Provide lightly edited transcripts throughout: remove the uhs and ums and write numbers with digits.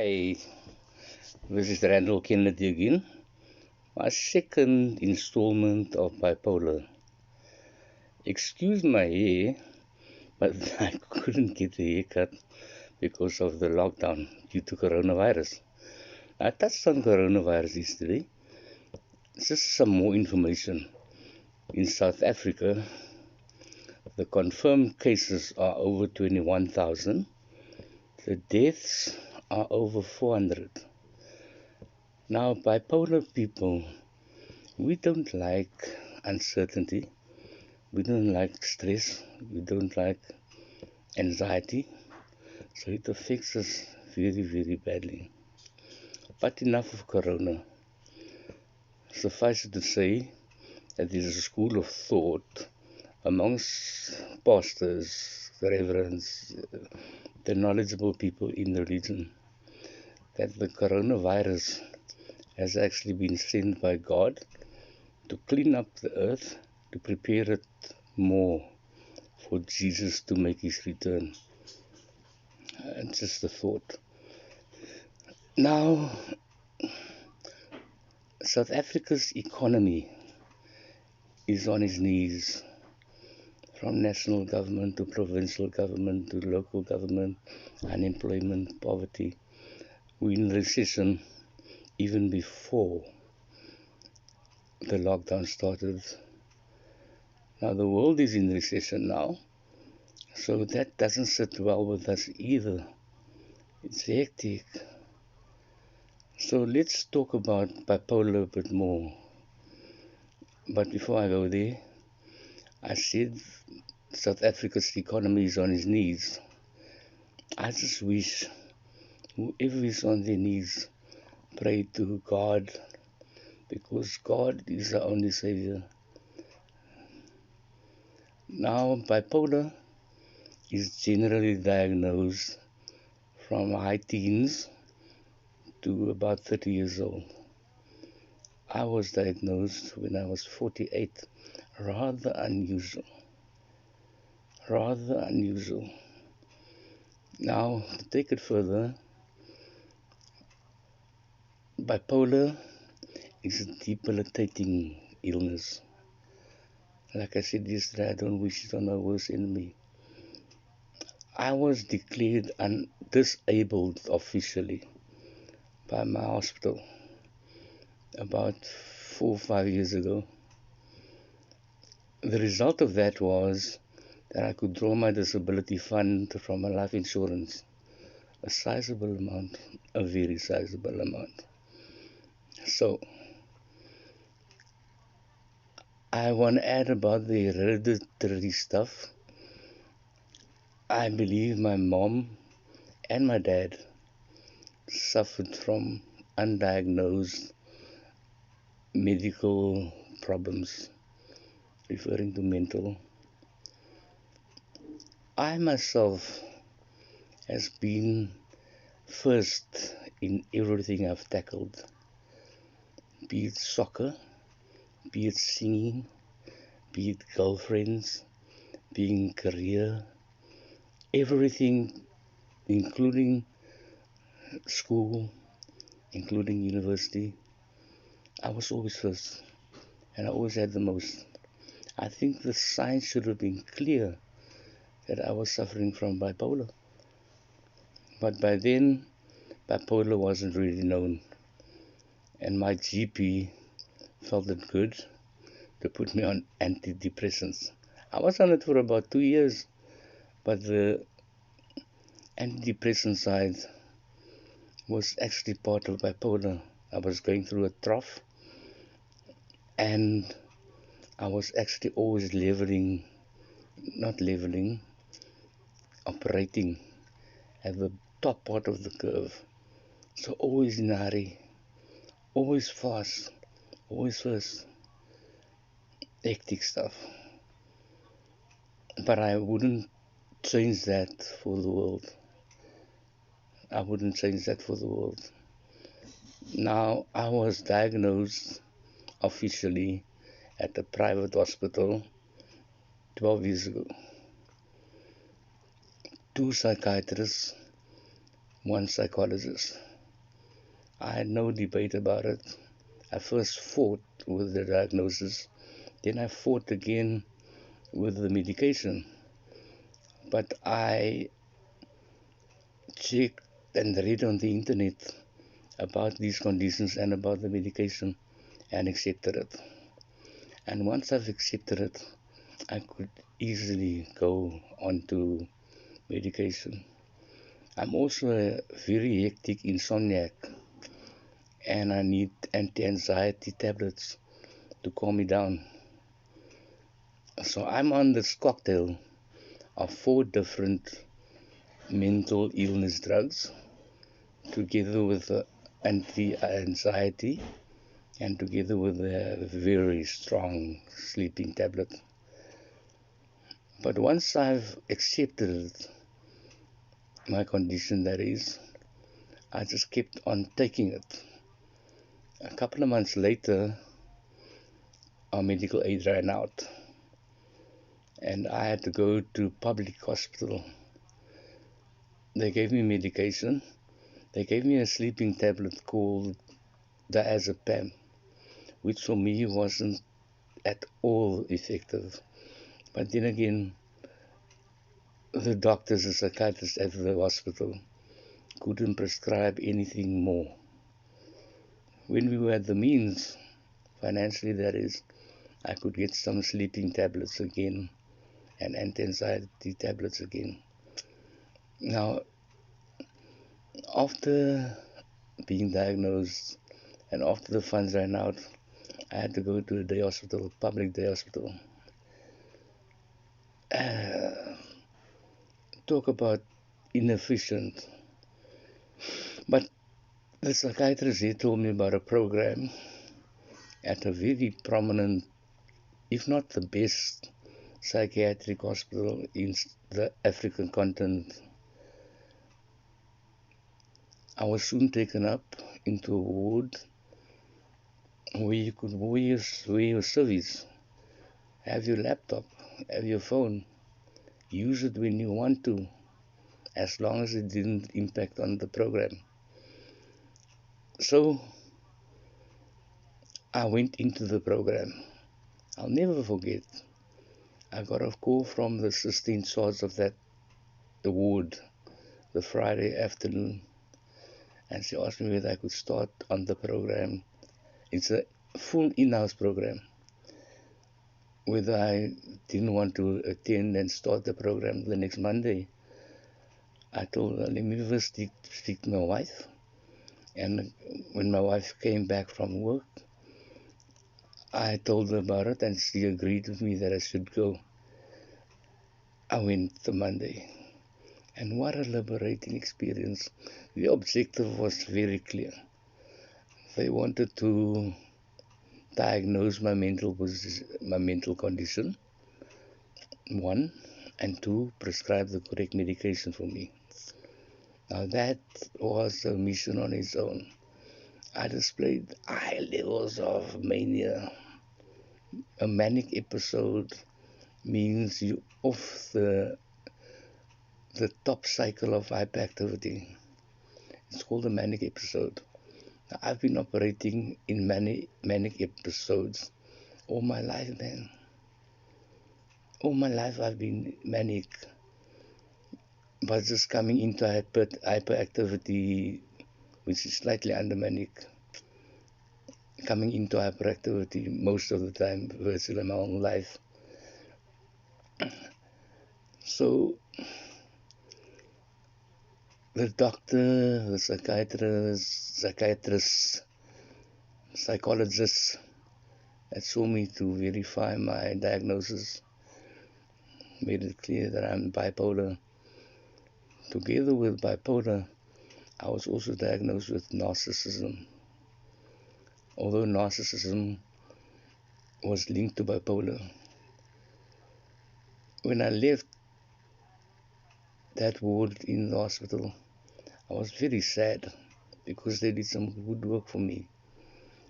Hey, this is Randall Kennedy again. My second installment of Bipolar. Excuse my hair, but I couldn't get the haircut because of the lockdown due to coronavirus. I touched on coronavirus yesterday. Just some more information. In South Africa, the confirmed cases are over 21,000. The deaths are over 400. Now, bipolar people, we don't like uncertainty. We don't like stress. We don't like anxiety. So it affects us very, very badly. But enough of Corona. Suffice it to say that there is a school of thought amongst pastors, reverends, the knowledgeable people in the religion that the coronavirus has actually been sent by God to clean up the earth, to prepare it more for Jesus to make his return. And just a thought. Now, South Africa's economy is on its knees, from national government to provincial government to local government, unemployment, poverty. We're in recession even before the lockdown started. Now the world is in recession now, so that doesn't sit well with us either. It's hectic. So let's talk about bipolar a bit more. But before I go there, I said South Africa's economy is on its knees. I just wish whoever is on their knees pray to God, because God is the only Savior. Now, bipolar is generally diagnosed from high teens to about 30 years old. I was diagnosed when I was 48. Rather unusual. Rather unusual. Now, to take it further, bipolar is a debilitating illness. Like I said yesterday, I don't wish it on my worst enemy. I was declared disabled officially by my hospital about 4 or 5 years ago. The result of that was that I could draw my disability fund from my life insurance. A sizable amount, a very sizable amount. So, I want to add about the hereditary stuff. I believe my mom and my dad suffered from undiagnosed medical problems, referring to mental. I myself has been first in everything I've tackled, be it soccer, be it singing, be it girlfriends, being career, everything, including school, including university. I was always first, and I always had the most. I think the signs should have been clear that I was suffering from bipolar. But by then, bipolar wasn't really known, and my GP felt it good to put me on antidepressants. I was on it for about 2 years, but the antidepressant side was actually part of bipolar. I was going through a trough, and I was actually always operating at the top part of the curve. So always in a hurry, always fast, always first. Hectic stuff. But I wouldn't change that for the world. I wouldn't change that for the world. Now, I was diagnosed officially at a private hospital 12 years ago. Two psychiatrists one psychologist. I had no debate about it. I first fought with the diagnosis, then I fought again with the medication. But I checked and read on the internet about these conditions and about the medication and accepted it. And once I've accepted it, I could easily go on to medication. I'm also a very hectic insomniac, and I need anti-anxiety tablets to calm me down. So I'm on this cocktail of 4 different mental illness drugs, together with anti-anxiety and together with a very strong sleeping tablet. But once I've accepted my condition, that is, I just kept on taking it. A couple of months later, our medical aid ran out, and I had to go to public hospital. They gave me medication. They gave me a sleeping tablet called diazepam, which for me wasn't at all effective. But then again, the doctors and psychiatrists at the hospital couldn't prescribe anything more. When we had the means, financially that is, I could get some sleeping tablets again and anti-anxiety tablets again. Now, after being diagnosed and after the funds ran out, I had to go to a day hospital, public day hospital. Talk about inefficient. But the psychiatrist here told me about a program at a very prominent, if not the best, psychiatric hospital in the African continent. I was soon taken up into a ward where you could wear your service, have your laptop, have your phone, use it when you want to, as long as it didn't impact on the program. So I went into the program. I'll never forget. I got a call from the assistant charge of that ward the Friday afternoon, and she asked me whether I could start on the program. It's a full in-house program. Whether I didn't want to attend and start the program the next Monday. I told her, let me first speak to my wife. And when my wife came back from work, I told her about it, and she agreed with me that I should go. I went the Monday. And what a liberating experience. The objective was very clear. They wanted to diagnose my mental condition, 1, and 2, prescribe the correct medication for me. Now that was a mission on its own. I displayed high levels of mania. A manic episode means you off the top cycle of hyperactivity. It's called a manic episode. Now, I've been operating in manic episodes all my life, man. All my life I've been manic, but just coming into hyperactivity, which is slightly under manic, coming into hyperactivity most of the time, virtually my whole life. So the doctor, the psychiatrist, psychologist that saw me to verify my diagnosis made it clear that I'm bipolar. Together with bipolar, I was also diagnosed with narcissism. Although narcissism was linked to bipolar. When I left that ward in the hospital, I was very sad because they did some good work for me.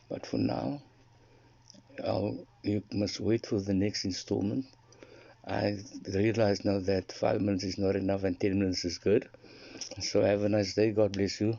But for now, you must wait for the next installment. I realize now that 5 minutes is not enough and 10 minutes is good. So have a nice day. God bless you.